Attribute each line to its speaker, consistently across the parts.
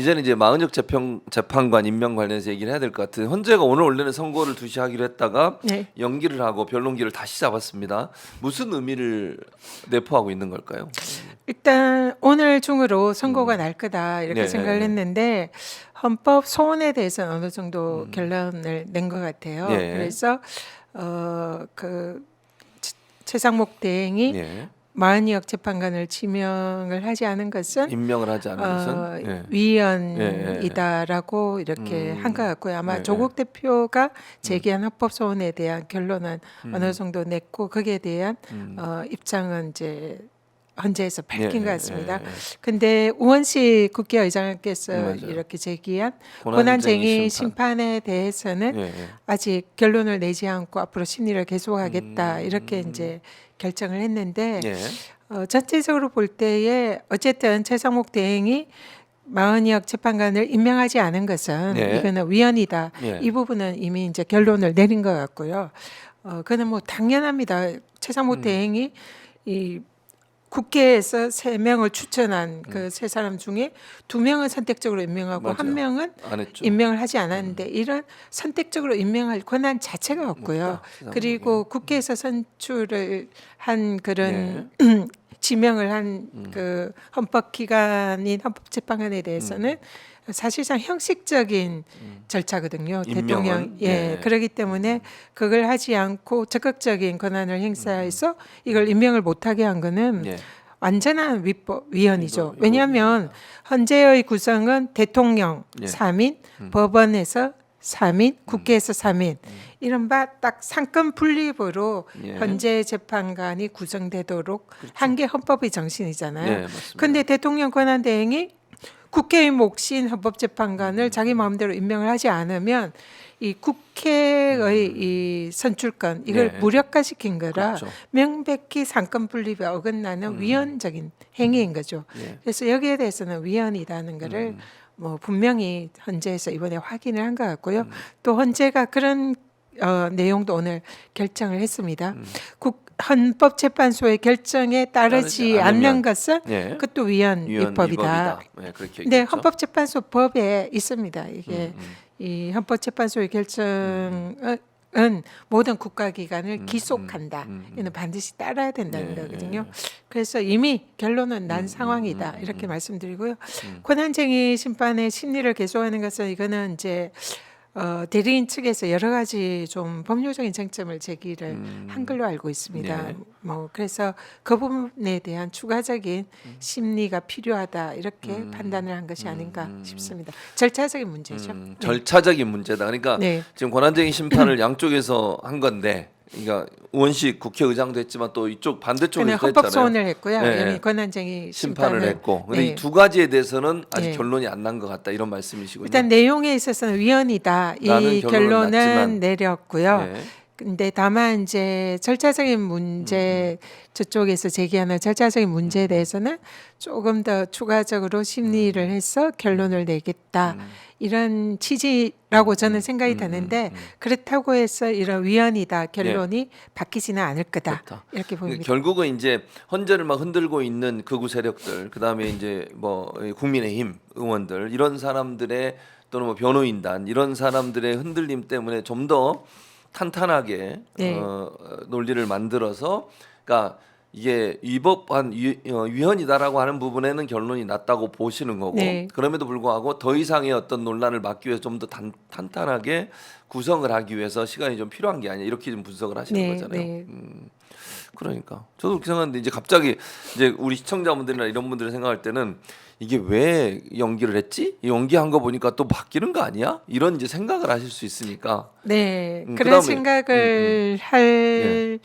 Speaker 1: 이제는 이제 마은혁 재판관 임명 관련해서 얘기를 해야 될 것 같은. 헌재가 오늘 원래는 선고를 2시 하기로 했다가
Speaker 2: 네.
Speaker 1: 연기를 하고 변론기를 다시 잡았습니다. 무슨 의미를 내포하고 있는 걸까요?
Speaker 2: 일단 오늘 중으로 선고가 날 거다 이렇게
Speaker 1: 네,
Speaker 2: 생각을
Speaker 1: 네.
Speaker 2: 했는데 헌법 소원에 대해서는 어느 정도 결론을 낸 것 같아요.
Speaker 1: 네.
Speaker 2: 그래서 그 최상목 대행이
Speaker 1: 예.
Speaker 2: 마은혁 재판관을 지명을 하지 않은 것은
Speaker 1: 임명을 하지 않은 것은 예.
Speaker 2: 위헌이다라고 이렇게 한 것 같고요. 아마
Speaker 1: 네,
Speaker 2: 조국 대표가 제기한 헌법 소원에 대한 결론은 어느 정도 냈고 거기에 대한 입장은 이제 헌재에서 밝힌 것 같습니다. 근데 우원식 국회의장께서
Speaker 1: 맞아요.
Speaker 2: 이렇게 제기한
Speaker 1: 고난쟁이
Speaker 2: 고난쟁이
Speaker 1: 심판.
Speaker 2: 심판에 대해서는
Speaker 1: 예.
Speaker 2: 아직 결론을 내지 않고 앞으로 심리를 계속하겠다 이렇게 이제 결정을 했는데
Speaker 1: 예.
Speaker 2: 전체적으로 볼 때에 어쨌든 최상목 대행이 마은혁 재판관을 임명하지 않은 것은
Speaker 1: 예.
Speaker 2: 이거는 위헌이다.
Speaker 1: 예.
Speaker 2: 이 부분은 이미 이제 결론을 내린 것 같고요. 그는 뭐 당연합니다. 최상목 대행이 이 국회에서 3명을 추천한 그 3사람 중에 2명은 선택적으로 임명하고
Speaker 1: 맞아요.
Speaker 2: 1명은
Speaker 1: 안 했죠.
Speaker 2: 임명을 하지 않았는데 이런 선택적으로 임명할 권한 자체가 없고요.
Speaker 1: 없다.
Speaker 2: 그리고 국회에서 선출을 한 그런 지명을 한 그 헌법 기관인 헌법재판관에 대해서는 사실상 형식적인 절차거든요.
Speaker 1: 임명은?
Speaker 2: 대통령
Speaker 1: 네.
Speaker 2: 그렇기 때문에 그걸 하지 않고 적극적인 권한을 행사해서 이걸 임명을 못하게 한 거는
Speaker 1: 예.
Speaker 2: 완전한 위헌이죠. 왜냐하면 헌재의 구성은 대통령
Speaker 1: 예.
Speaker 2: 3인, 법원에서 3인, 국회에서 3인 이른바 딱 상권 분립으로
Speaker 1: 예.
Speaker 2: 헌재 재판관이 구성되도록 한 게 헌법의 정신이잖아요.
Speaker 1: 네, 맞습니다.
Speaker 2: 그런데 대통령 권한 대행이 국회의 몫인 헌법재판관을 자기 마음대로 임명을 하지 않으면 이 국회의 이 선출권 이걸
Speaker 1: 네.
Speaker 2: 무력화시킨 거라
Speaker 1: 그렇죠.
Speaker 2: 명백히 상권 분립에 어긋나는 위헌적인 행위인 거죠.
Speaker 1: 예.
Speaker 2: 그래서 여기에 대해서는 위헌이라는 거를 뭐 분명히 헌재에서 이번에 확인을 한 것 같고요. 또 헌재가 그런 내용도 오늘 결정을 했습니다. 헌법재판소의 결정에 따르지
Speaker 1: 따르지 않으면,
Speaker 2: 않는 것은
Speaker 1: 예.
Speaker 2: 그것도 위헌입법이다.
Speaker 1: 예, 그렇게
Speaker 2: 네,
Speaker 1: 얘기했죠.
Speaker 2: 헌법재판소 법에 있습니다. 이게 이 헌법재판소의 결정은 모든 국가기관을 기속한다. 이는 반드시 따라야 된다는
Speaker 1: 예,
Speaker 2: 거거든요. 그래서 이미 결론은 난 상황이다. 이렇게 말씀드리고요. 권한쟁의 심판의 심리를 계속하는 것은 이거는 이제 대리인 측에서 여러 가지 좀 법률적인 쟁점을 제기를 한 걸로 알고 있습니다.
Speaker 1: 네.
Speaker 2: 뭐 그래서 그 부분에 대한 추가적인 심리가 필요하다 이렇게 판단을 한 것이 아닌가 싶습니다. 절차적인 문제죠. 네.
Speaker 1: 절차적인 문제다. 그러니까
Speaker 2: 네.
Speaker 1: 지금 권한쟁의 심판을 양쪽에서 한 건데, 그러니까 우원식 국회의장도 했지만 또 이쪽
Speaker 2: 그는
Speaker 1: 반대쪽에서
Speaker 2: 헌법
Speaker 1: 했잖아요.
Speaker 2: 소원을 했고요.
Speaker 1: 네.
Speaker 2: 여기 권한쟁의
Speaker 1: 심판을 했고, 근데
Speaker 2: 네.
Speaker 1: 이 두 가지에 대해서는 아직
Speaker 2: 네.
Speaker 1: 결론이 안 난 것 같다 이런 말씀이시군요.
Speaker 2: 일단 내용에 있어서는 위헌이다.
Speaker 1: 라는
Speaker 2: 이
Speaker 1: 결론은
Speaker 2: 결론은
Speaker 1: 났지만,
Speaker 2: 내렸고요.
Speaker 1: 네.
Speaker 2: 근데 다만 이제 절차적인 문제 저쪽에서 제기하는 절차적인 문제에 대해서는 조금 더 추가적으로 심리를 해서 결론을 내겠다. 이런 취지라고 저는 생각이 드는데 그렇다고 해서 이런 위헌이다 결론이 바뀌지는 않을 거다.
Speaker 1: 그렇다.
Speaker 2: 이렇게 보입니다.
Speaker 1: 결국은 이제 헌재를 막 흔들고 있는 극우 세력들, 그다음에 이제 뭐 국민의힘 의원들 이런 사람들의 또는 뭐 변호인단 이런 사람들의 흔들림 때문에 좀 더 탄탄하게
Speaker 2: 네.
Speaker 1: 논리를 만들어서, 그러니까 이게 위법한 위헌이다라고 하는 부분에는 결론이 났다고 보시는 거고,
Speaker 2: 네.
Speaker 1: 그럼에도 불구하고 더 이상의 어떤 논란을 막기 위해서 좀 더 탄탄하게 구성을 하기 위해서 시간이 좀 필요한 게 아니야, 이렇게 좀 분석을 하시는
Speaker 2: 네,
Speaker 1: 거잖아요.
Speaker 2: 네.
Speaker 1: 그러니까 저도 그렇게 생각하는데 이제 갑자기 이제 우리 시청자분들이나 이런 분들이 생각할 때는 이게 왜 연기를 했지? 연기한 거 보니까 또 바뀌는 거 아니야? 이런 이제 생각을 하실 수 있으니까.
Speaker 2: 네,
Speaker 1: 그다음에,
Speaker 2: 그런 생각을 할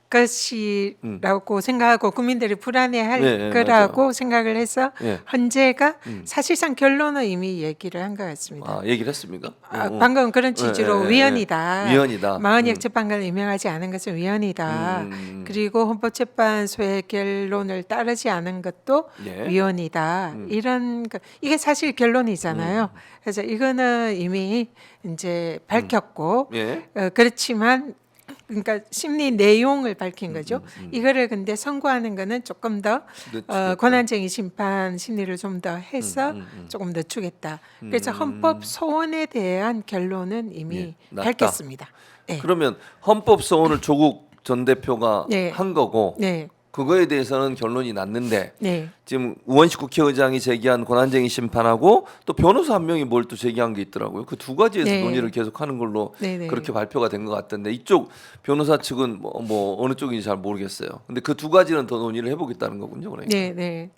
Speaker 2: 것이라고 생각하고 국민들이 불안해할
Speaker 1: 네,
Speaker 2: 거라고 생각을 해서
Speaker 1: 예.
Speaker 2: 헌재가 사실상 결론을 이미 얘기를 한 것 같습니다.
Speaker 1: 아, 얘기를 했습니까?
Speaker 2: 방금 그런 취지로 위헌이다.
Speaker 1: 위헌이다.
Speaker 2: 마은혁 재판관을 임명하지 않은 것은 위헌이다. 그리고 헌법재판소의 결론을 따르지 않은 것도
Speaker 1: 예.
Speaker 2: 위헌이다. 이런 이게 사실 결론이잖아요. 그래서 이거는 이미 이제 밝혔고
Speaker 1: 예.
Speaker 2: 그렇지만 그러니까 심리 내용을 밝힌 거죠. 이거를 근데 선고하는 거는 조금 더
Speaker 1: 늦추겠다.
Speaker 2: 권한쟁의 심판 심리를 좀 더 해서 조금 늦추겠다. 그래서 헌법 소원에 대한 결론은 이미
Speaker 1: 예, 났다.
Speaker 2: 밝혔습니다. 네.
Speaker 1: 그러면 헌법 소원을 조국 전 대표가
Speaker 2: 네.
Speaker 1: 한 거고
Speaker 2: 네.
Speaker 1: 그거에 대해서는 결론이 났는데
Speaker 2: 네.
Speaker 1: 지금 우원식 국회의장이 제기한 권한쟁의 심판하고 또 변호사 한 명이 뭘 또 제기한 게 있더라고요. 그 두 가지에서
Speaker 2: 네.
Speaker 1: 논의를 계속하는 걸로
Speaker 2: 네, 네.
Speaker 1: 그렇게 발표가 된 것 같던데 이쪽 변호사 측은 뭐 어느 쪽인지 잘 모르겠어요. 근데 그 두 가지는 더 논의를 해보겠다는 거군요. 그러니까.
Speaker 2: 네, 네.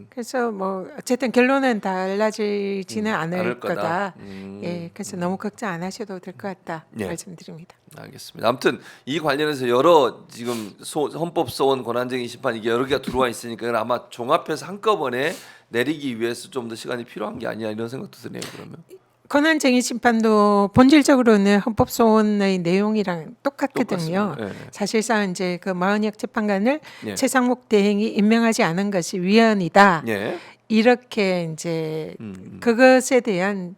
Speaker 2: 그래서 뭐 어쨌든 결론은 달라지지는 않을
Speaker 1: 않을 거다.
Speaker 2: 거다. 예, 그래서 너무 걱정 안 하셔도 될 것 같다
Speaker 1: 예.
Speaker 2: 말씀드립니다.
Speaker 1: 알겠습니다. 아무튼 이 관련해서 여러 지금 헌법 소원 권한쟁의 심판 이게 여러 개가 들어와 있으니까 이건 아마 종합해서 한꺼번에 내리기 위해서 좀 더 시간이 필요한 게 아니야 이런 생각도 드네요. 그러면
Speaker 2: 권한쟁의 심판도 본질적으로는 헌법 소원의 내용이랑 똑같거든요.
Speaker 1: 똑같습니다. 예.
Speaker 2: 사실상 이제 그 마흔역 재판관을
Speaker 1: 예.
Speaker 2: 최상목 대행이 임명하지 않은 것이 위헌이다.
Speaker 1: 예.
Speaker 2: 이렇게 이제 그것에 대한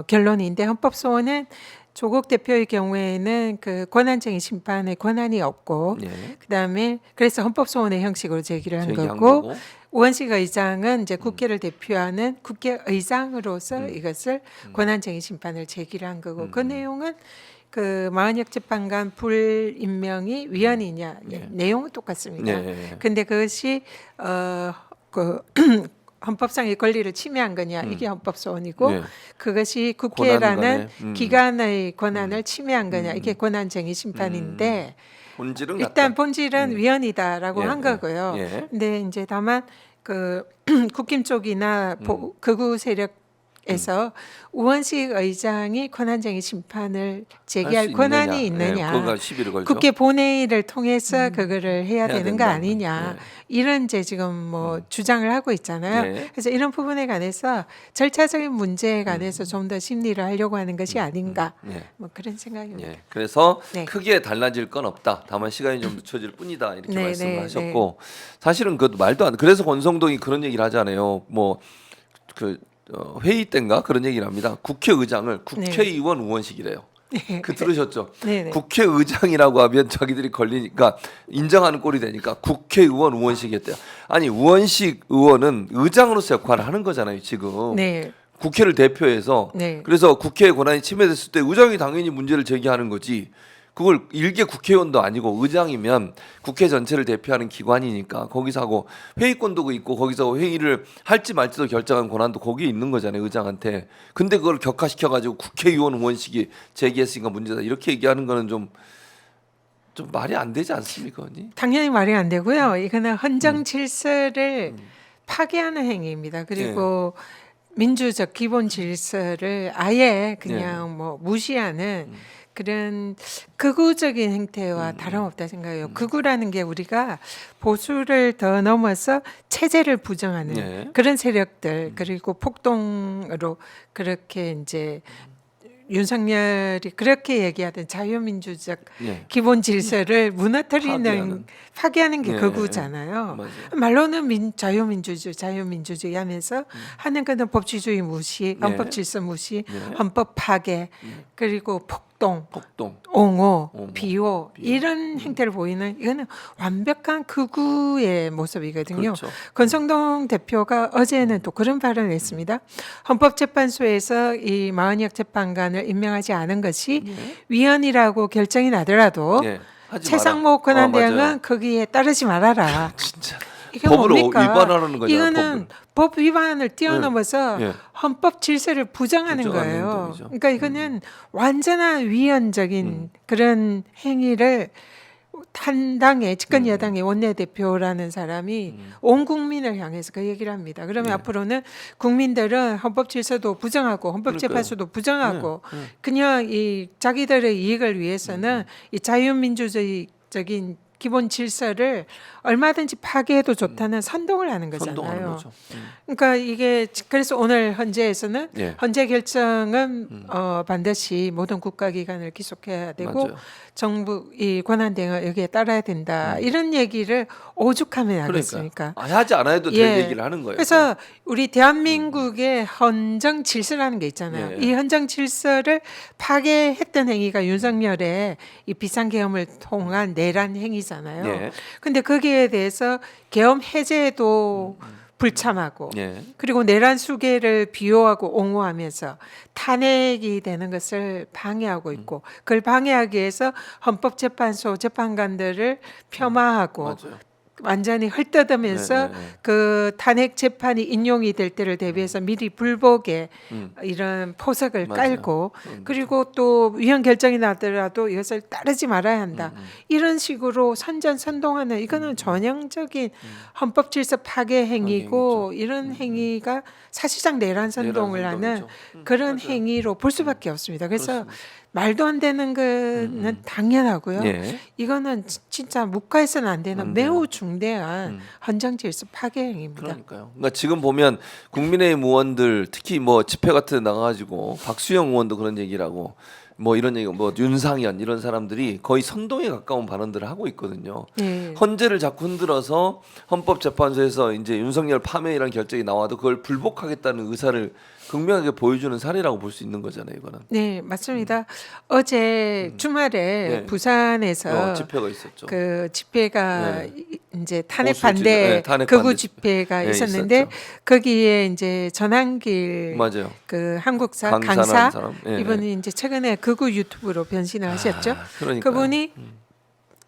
Speaker 2: 결론인데 헌법 소원은 조국 대표의 경우에는 그 권한쟁의 심판의 권한이 없고
Speaker 1: 예.
Speaker 2: 그다음에 그래서 헌법 소원의 형식으로 제기를 한
Speaker 1: 제기한
Speaker 2: 거고
Speaker 1: 거고.
Speaker 2: 우원식 의장은 이제 국회를 대표하는 국회의장으로서 이것을 권한쟁의 심판을 제기를 한 거고 그 내용은 그 마흔역 재판관 불임명이 위헌이냐
Speaker 1: 예.
Speaker 2: 내용은 똑같습니다.
Speaker 1: 예.
Speaker 2: 근데 그것이 그 헌법상의 권리를 침해한 거냐 이게 헌법 소원이고
Speaker 1: 예.
Speaker 2: 그것이
Speaker 1: 권한
Speaker 2: 국회라는
Speaker 1: 간에,
Speaker 2: 기관의 권한을 침해한 거냐 이게 권한쟁의 심판인데
Speaker 1: 본질은
Speaker 2: 일단
Speaker 1: 같다.
Speaker 2: 본질은 위헌이다라고
Speaker 1: 예,
Speaker 2: 한 거고요.
Speaker 1: 예.
Speaker 2: 근데 이제 다만 그 국힘 쪽이나 극우 세력에서 우원식 의장이 권한쟁의 심판을 제기할
Speaker 1: 할수
Speaker 2: 권한이
Speaker 1: 있느냐.
Speaker 2: 있느냐.
Speaker 1: 예, 그거가 시비를 걸죠.
Speaker 2: 국회 본회의를 통해서 그거를 해야 되는 거
Speaker 1: 된다.
Speaker 2: 아니냐.
Speaker 1: 예.
Speaker 2: 이런 이제 지금 뭐 주장을 하고 있잖아요.
Speaker 1: 예.
Speaker 2: 그래서 이런 부분에 관해서 절차적인 문제에 관해서 좀 더 심리를 하려고 하는 것이 아닌가.
Speaker 1: 예.
Speaker 2: 뭐 그런 생각입니다.
Speaker 1: 예. 그래서
Speaker 2: 네.
Speaker 1: 크게 달라질 건 없다. 다만 시간이 좀 늦춰질 뿐이다. 이렇게
Speaker 2: 네,
Speaker 1: 말씀을
Speaker 2: 네,
Speaker 1: 하셨고 사실은 그 말도 안. 그래서 권성동이 그런 얘기를 하잖아요. 뭐 그 회의 때인가 그런 얘기를 합니다. 국회의장을 국회의원 우원식이래요.
Speaker 2: 네.
Speaker 1: 그 들으셨죠?
Speaker 2: 네, 네.
Speaker 1: 국회의장이라고 하면 자기들이 걸리니까 인정하는 꼴이 되니까 국회의원 우원식이었대요. 아니 우원식 의원은 의장으로서 역할을 하는 거잖아요. 지금
Speaker 2: 네.
Speaker 1: 국회를 대표해서
Speaker 2: 네.
Speaker 1: 그래서 국회의 권한이 침해됐을 때 의장이 당연히 문제를 제기하는 거지. 그걸 일개 국회의원도 아니고 의장이면 국회 전체를 대표하는 기관이니까 거기서 하고 회의권도 있고 거기서 회의를 할지 말지도 결정하는 권한도 거기에 있는 거잖아요. 의장한테. 근데 그걸 격화시켜 가지고 국회의원 의원식이 제기했으니까 문제다. 이렇게 얘기하는 거는 좀 말이 안 되지 않습니까, 언니?
Speaker 2: 당연히 말이 안 되고요. 이거는 헌정 질서를 파괴하는 행위입니다. 그리고 민주적 기본 질서를 아예 그냥 뭐 무시하는 그런 극우적인 행태와 다름없다 생각해요. 극우라는 게 우리가 보수를 더 넘어서 체제를 부정하는
Speaker 1: 예.
Speaker 2: 그런 세력들 그리고 폭동으로 그렇게 이제 윤석열이 그렇게 얘기하던 자유민주적
Speaker 1: 예.
Speaker 2: 기본 질서를 무너뜨리는 파괴하는 게
Speaker 1: 예.
Speaker 2: 극우잖아요.
Speaker 1: 맞아요.
Speaker 2: 말로는 자유민주주의 하면서 하는 거는 법치주의 무시,
Speaker 1: 예.
Speaker 2: 헌법 질서 무시,
Speaker 1: 예.
Speaker 2: 헌법 파괴, 그리고 폭동,
Speaker 1: 폭동.
Speaker 2: 옹호,
Speaker 1: 옹호,
Speaker 2: 비호 이런 행태를 보이는 이거는 완벽한 극우의 모습이거든요.
Speaker 1: 그렇죠.
Speaker 2: 권성동 대표가 어제는 또 그런 발언을 했습니다. 헌법재판소에서 이 마흔역 재판관을 임명하지 않은 것이 위헌이라고 결정이 나더라도
Speaker 1: 예. 하지
Speaker 2: 최상목
Speaker 1: 마라.
Speaker 2: 권한대행은
Speaker 1: 맞아요.
Speaker 2: 거기에 따르지 말아라.
Speaker 1: 진짜
Speaker 2: 이게
Speaker 1: 법을
Speaker 2: 뭡니까?
Speaker 1: 위반하는 거잖아요.
Speaker 2: 이거는 법 위반을 뛰어넘어서
Speaker 1: 예.
Speaker 2: 헌법 질서를 부정하는
Speaker 1: 부정하는
Speaker 2: 거예요.
Speaker 1: 행동이죠.
Speaker 2: 그러니까 이거는 완전한 위헌적인 그런 행위를 한 당의 집권 여당의 원내대표라는 사람이 온 국민을 향해서 그 얘기를 합니다. 그러면 앞으로는 국민들은 헌법 질서도 부정하고 헌법재판소도 부정하고 그냥 이 자기들의 이익을 위해서는 이 자유민주적인 기본 질서를 얼마든지 파괴해도 좋다는 선동을 하는
Speaker 1: 선동하는
Speaker 2: 거잖아요.
Speaker 1: 거죠.
Speaker 2: 그러니까 이게 그래서 오늘 헌재에서는
Speaker 1: 예.
Speaker 2: 헌재 결정은 반드시 모든 국가기관을 기속해야 되고
Speaker 1: 맞아요.
Speaker 2: 정부 이 권한대행은 여기에 따라야 된다 이런 얘기를 오죽하면 하겠습니까?
Speaker 1: 하지 않아도 될
Speaker 2: 예.
Speaker 1: 얘기를 하는 거예요.
Speaker 2: 그래서 우리 대한민국의 헌정 질서라는 게 있잖아요.
Speaker 1: 예.
Speaker 2: 이 헌정 질서를 파괴했던 행위가 윤석열의 이 비상계엄을 통한 내란 행위잖아요.
Speaker 1: 예.
Speaker 2: 근데 거기에 대해서 계엄 해제도 불참하고
Speaker 1: 예.
Speaker 2: 그리고 내란 수계를 비호하고 옹호하면서 탄핵이 되는 것을 방해하고 있고 그걸 방해하기 위해서 헌법재판소 재판관들을 폄하하고
Speaker 1: 맞아요.
Speaker 2: 완전히 헐뜯으면서
Speaker 1: 네, 네, 네.
Speaker 2: 그 탄핵 재판이 인용이 될 때를 대비해서 미리 불복에 이런 포석을
Speaker 1: 맞아요.
Speaker 2: 깔고 그리고 또 위헌 결정이 나더라도 이것을 따르지 말아야 한다. 이런 식으로 선전선동하는 이거는 전형적인 헌법 질서 파괴 행위고 이런 행위가 사실상 내란 선동을 하는
Speaker 1: 선동이죠.
Speaker 2: 그런
Speaker 1: 맞아요.
Speaker 2: 행위로 볼 수밖에 없습니다. 그래서
Speaker 1: 그렇습니다.
Speaker 2: 말도 안 되는 거는 당연하고요.
Speaker 1: 예.
Speaker 2: 이거는 진짜 묵과해서는 안 되는
Speaker 1: 안
Speaker 2: 매우 중대한 헌정 질서 파괴 행위입니다.
Speaker 1: 그러니까요. 그러니까 지금 보면 국민의힘 의원들 특히 뭐 집회 같은 데 나가가지고 박수영 의원도 그런 얘기를 하고 뭐 이런 얘기 뭐 윤상현 이런 사람들이 거의 선동에 가까운 발언들을 하고 있거든요.
Speaker 2: 네.
Speaker 1: 헌재를 자꾸 흔들어서 헌법재판소에서 이제 윤석열 파면이라는 결정이 나와도 그걸 불복하겠다는 의사를 극명하게 보여주는 사례라고 볼 수 있는 거잖아요, 이거는.
Speaker 2: 네, 맞습니다. 어제 주말에
Speaker 1: 네.
Speaker 2: 부산에서
Speaker 1: 집회가 있었죠.
Speaker 2: 그 집회가
Speaker 1: 네.
Speaker 2: 이제 탄핵
Speaker 1: 보수
Speaker 2: 반대
Speaker 1: 네, 탄핵
Speaker 2: 극우
Speaker 1: 반대
Speaker 2: 집회가
Speaker 1: 예,
Speaker 2: 있었는데
Speaker 1: 있었죠.
Speaker 2: 거기에 이제 전한길
Speaker 1: 맞아요.
Speaker 2: 그 한국사
Speaker 1: 강사라는
Speaker 2: 강사
Speaker 1: 사람. 예,
Speaker 2: 이분이 이제 최근에 극우 유튜브로 변신을 하셨죠.
Speaker 1: 그러니까요.
Speaker 2: 그분이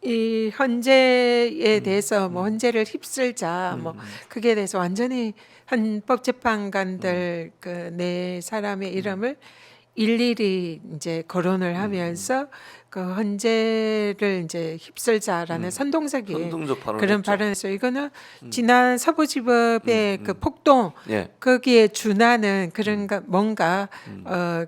Speaker 2: 이 헌재에 대해서 뭐 헌재를 휩쓸자 뭐 그게 대해서 완전히 헌법재판관들 그 네 사람의 이름을 일일이 이제 거론을 하면서 그 헌재를 이제 휩쓸자라는 선동적인
Speaker 1: 선동적 발언을
Speaker 2: 그런
Speaker 1: 했죠.
Speaker 2: 발언에서 이거는 지난 서부지법의 그 폭동
Speaker 1: 예.
Speaker 2: 거기에 준하는 그런 뭔가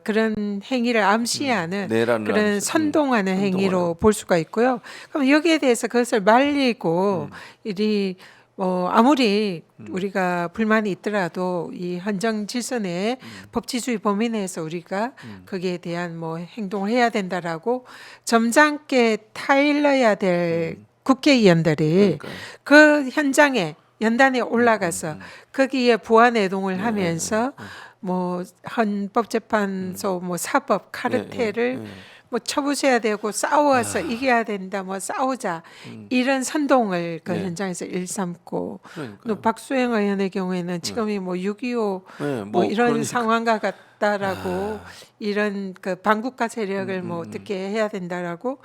Speaker 2: 그런 행위를 암시하는
Speaker 1: 내란을
Speaker 2: 그런
Speaker 1: 암시-
Speaker 2: 선동하는
Speaker 1: 선동하는.
Speaker 2: 행위로 볼 수가 있고요. 그럼 여기에 대해서 그것을 말리고 이 뭐 아무리 우리가 불만이 있더라도 이 헌정 질서 내에 법치주의 범위 내에서 우리가 거기에 대한 뭐 행동을 해야 된다라고 점잖게 타일러야 될 국회의원들이
Speaker 1: 그러니까요.
Speaker 2: 그 현장에 연단에 올라가서 거기에 부안 애동을 하면서 뭐 헌법재판소 뭐 사법 카르텔을 뭐 쳐부셔야 되고 싸워서 이겨야 된다 뭐 싸우자 이런 선동을 그
Speaker 1: 네.
Speaker 2: 현장에서 일삼고
Speaker 1: 그러니까요.
Speaker 2: 또 박수영 의원의 경우에는 지금이 뭐 6.25
Speaker 1: 네,
Speaker 2: 뭐 이런
Speaker 1: 그러니까.
Speaker 2: 상황과 같다라고 이런 그 반국가 세력을 뭐 어떻게 해야 된다라고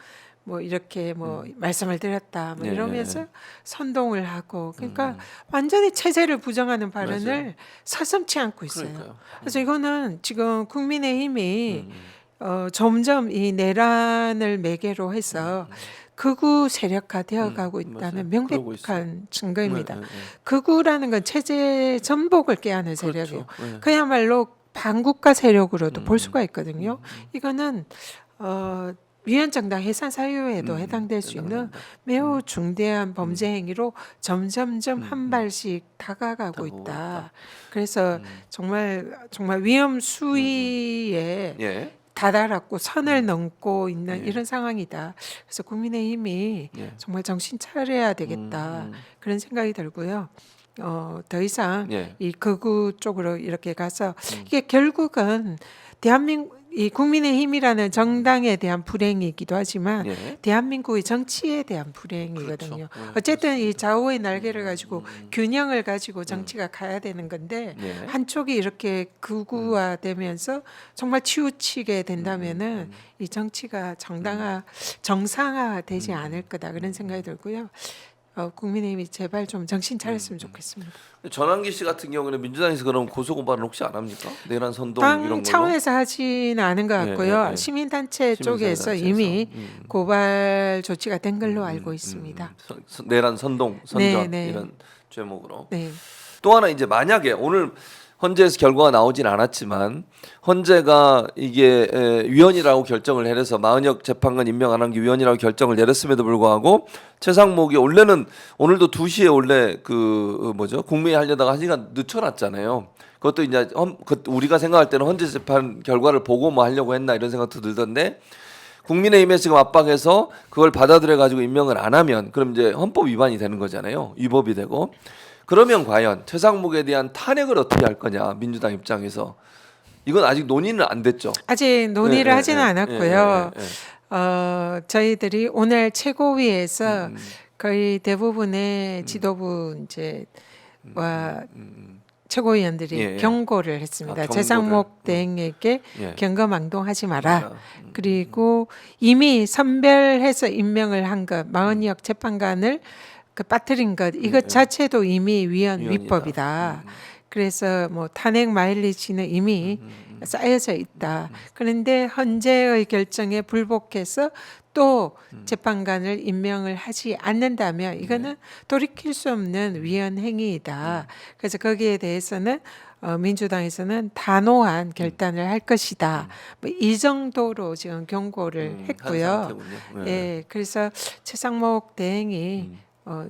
Speaker 2: 뭐 이렇게 뭐 말씀을 드렸다 뭐
Speaker 1: 네,
Speaker 2: 이러면서 선동을 하고 그러니까 완전히 체제를 부정하는 발언을
Speaker 1: 맞아요.
Speaker 2: 서슴지 않고 있어요.
Speaker 1: 그러니까요.
Speaker 2: 그래서 이거는 지금 국민의힘이 점점 이 내란을 매개로 해서 극우 세력화 되어가고 있다는
Speaker 1: 맞아요. 그러고
Speaker 2: 명백한 증거입니다.
Speaker 1: 네, 네, 네.
Speaker 2: 극우라는 건 체제 전복을 깨하는 세력이에요.
Speaker 1: 그렇죠. 네.
Speaker 2: 그야말로 반국가 세력으로도 볼 수가 있거든요. 이거는 위헌정당 해산 사유에도 해당될 수 있는
Speaker 1: 해당된다.
Speaker 2: 매우 중대한 범죄 행위로 점점점 한 발씩 다가가고
Speaker 1: 다가오고
Speaker 2: 있다. 그래서 정말 위험 수위에
Speaker 1: 예.
Speaker 2: 다다랐고 선을 넘고 있는 이런 상황이다. 그래서 국민의힘이
Speaker 1: 예.
Speaker 2: 정말 정신 차려야 되겠다 그런 생각이 들고요. 더 이상
Speaker 1: 예.
Speaker 2: 이 극우 쪽으로 이렇게 가서 이게 결국은 대한민국 이 국민의힘이라는 정당에 대한 불행이기도 하지만
Speaker 1: 예.
Speaker 2: 대한민국의 정치에 대한 불행이거든요.
Speaker 1: 그렇죠. 네,
Speaker 2: 어쨌든 이 좌우의 날개를 가지고 균형을 가지고 정치가 가야 되는 건데
Speaker 1: 예.
Speaker 2: 한쪽이 이렇게 극우화되면서 정말 치우치게 된다면은 이 정치가 정상화되지 않을 거다 그런 생각이 들고요. 국민의힘이 제발 좀 정신 차렸으면 좋겠습니다.
Speaker 1: 전환기 씨 같은 경우는 민주당에서 그럼 고소 고발은 혹시 안 합니까? 내란 선동
Speaker 2: 당
Speaker 1: 이런 걸로?
Speaker 2: 차원에서 하지는 않은 것
Speaker 1: 예,
Speaker 2: 같고요.
Speaker 1: 예, 예.
Speaker 2: 시민단체 쪽에서
Speaker 1: 시민사회단체에서.
Speaker 2: 이미 고발 조치가 된 걸로 알고 있습니다.
Speaker 1: 내란 선동 선전
Speaker 2: 네, 네.
Speaker 1: 이런 제목으로.
Speaker 2: 네.
Speaker 1: 또 하나 이제 만약에 오늘 헌재에서 결과가 나오진 않았지만 헌재가 이게 위헌이라고 결정을 해서 마은혁 재판관 임명 안 한 게 위헌이라고 결정을 내렸음에도 불구하고 최상목이 원래는 오늘도 2시에 원래 그 뭐죠 국무회의 하려다가 1시간 늦춰놨잖아요. 그것도 이제 우리가 생각할 때는 헌재 재판 결과를 보고 뭐 하려고 했나 이런 생각도 들던데 국민의힘에 지금 압박해서 그걸 받아들여 가지고 임명을 안 하면 그럼 이제 헌법 위반이 되는 거잖아요. 위법이 되고 그러면 과연 최상목에 대한 탄핵을 어떻게 할 거냐 민주당 입장에서 이건 아직 논의는 안 됐죠.
Speaker 2: 아직 논의를 하지는 않았고요.
Speaker 1: 예.
Speaker 2: 저희들이 오늘 최고위에서 거의 대부분의 지도부 이제 와 최고위원들이
Speaker 1: 예.
Speaker 2: 경고를 했습니다.
Speaker 1: 경고를.
Speaker 2: 최상목 대행에게
Speaker 1: 예.
Speaker 2: 경거망동하지 마라. 그리고 이미 선별해서 임명을 한 것, 마은혁 재판관을 그 빠뜨린 것 이것 자체도 이미 위헌
Speaker 1: 위헌이다.
Speaker 2: 위법이다. 그래서 뭐 탄핵 마일리지는 이미 쌓여져 있다. 그런데 헌재의 결정에 불복해서 또 재판관을 임명을 하지 않는다면 이거는 돌이킬 수 없는 위헌 행위이다. 그래서 거기에 대해서는 민주당에서는 단호한 결단을 할 것이다. 뭐 이 정도로 지금 경고를 했고요. 예, 그래서 최상목 대행이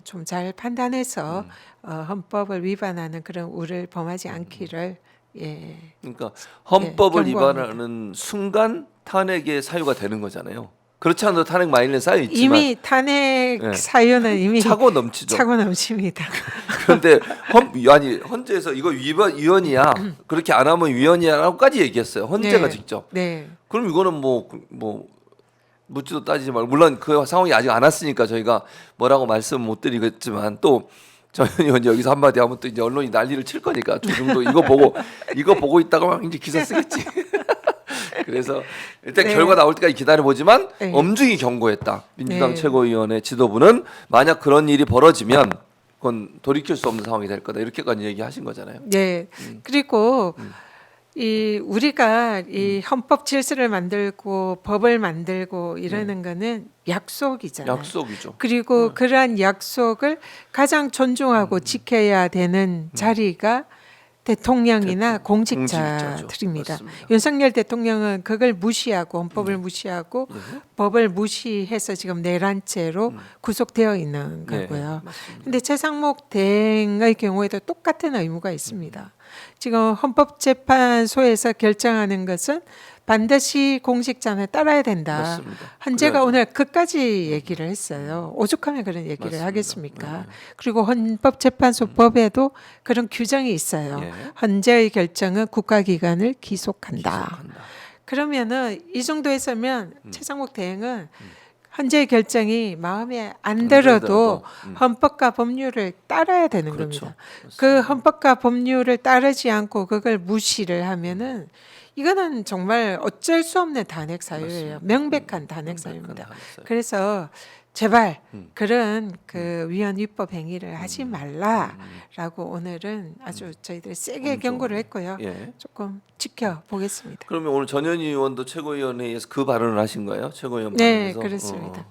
Speaker 2: 좀 잘 판단해서 헌법을 위반하는 그런 우를 범하지 않기를 예.
Speaker 1: 그러니까 헌법을
Speaker 2: 경고합니다.
Speaker 1: 위반하는 순간 탄핵의 사유가 되는 거잖아요. 그렇지 않아도 탄핵 마일리는 쌓여 있지만
Speaker 2: 이미 탄핵
Speaker 1: 예.
Speaker 2: 사유는 이미
Speaker 1: 차고 넘치죠.
Speaker 2: 차고 넘칩니다.
Speaker 1: 그런데 헌재에서 이거 위헌이야. 그렇게 안 하면 위헌이야라고까지 얘기했어요. 헌재가
Speaker 2: 네.
Speaker 1: 직접.
Speaker 2: 네.
Speaker 1: 그럼 이거는 뭐 묻지도 따지지 말고 물론 그 상황이 아직 안 왔으니까 저희가 뭐라고 말씀 못 드리겠지만 또 정 의원이 여기서 한마디 하면 또 이제 언론이 난리를 칠 거니까 조정도 이거 보고 있다가 막 이제 기사 쓰겠지. 그래서 일단
Speaker 2: 네.
Speaker 1: 결과 나올 때까지 기다려 보지만
Speaker 2: 네.
Speaker 1: 엄중히 경고했다. 민주당
Speaker 2: 네.
Speaker 1: 최고위원회 지도부는 만약 그런 일이 벌어지면 그건 돌이킬 수 없는 상황이 될 거다. 이렇게까지 얘기하신 거잖아요.
Speaker 2: 네. 그리고 이 우리가 이 헌법 질서를 만들고 법을 만들고 이러는 거는 약속이잖아요.
Speaker 1: 약속이죠.
Speaker 2: 그리고 그러한 약속을 가장 존중하고 지켜야 되는 자리가 대통령이나 공직자들입니다.
Speaker 1: 맞습니다.
Speaker 2: 윤석열 대통령은 그걸 무시하고 헌법을 무시하고 법을 무시해서 지금 내란죄로 구속되어 있는
Speaker 1: 네,
Speaker 2: 거고요.
Speaker 1: 맞습니다.
Speaker 2: 근데 최상목 대행의 경우에도 똑같은 의무가 있습니다. 지금 헌법재판소에서 결정하는 것은 반드시 공직자는 따라야 된다.
Speaker 1: 맞습니다.
Speaker 2: 헌재가
Speaker 1: 그래야죠.
Speaker 2: 오늘 끝까지 얘기를 했어요. 오죽하면 그런 얘기를
Speaker 1: 맞습니다.
Speaker 2: 하겠습니까?
Speaker 1: 네.
Speaker 2: 그리고 헌법재판소법에도 그런 규정이 있어요.
Speaker 1: 예.
Speaker 2: 헌재의 결정은 국가기관을 기속한다.
Speaker 1: 기속한다.
Speaker 2: 그러면은 이 정도에서면 최상목 대행은 헌재의 결정이 마음에 안 들어도 헌법과 법률을 따라야 되는
Speaker 1: 그렇죠.
Speaker 2: 겁니다. 그 헌법과 법률을 따르지 않고 그걸 무시를 하면은 이거는 정말 어쩔 수 없는 탄핵 사유예요. 명백한 탄핵 사유입니다. 그래서 제발 그런 그 위헌 위법 행위를 하지 말라라고 오늘은 아주 저희들이 세게 경고를 했고요.
Speaker 1: 예.
Speaker 2: 조금 지켜보겠습니다.
Speaker 1: 그러면 오늘 전현희 의원도 최고위원회에서 그 발언을 하신 거예요? 최고위원
Speaker 2: 네,
Speaker 1: 발언에서?
Speaker 2: 그렇습니다.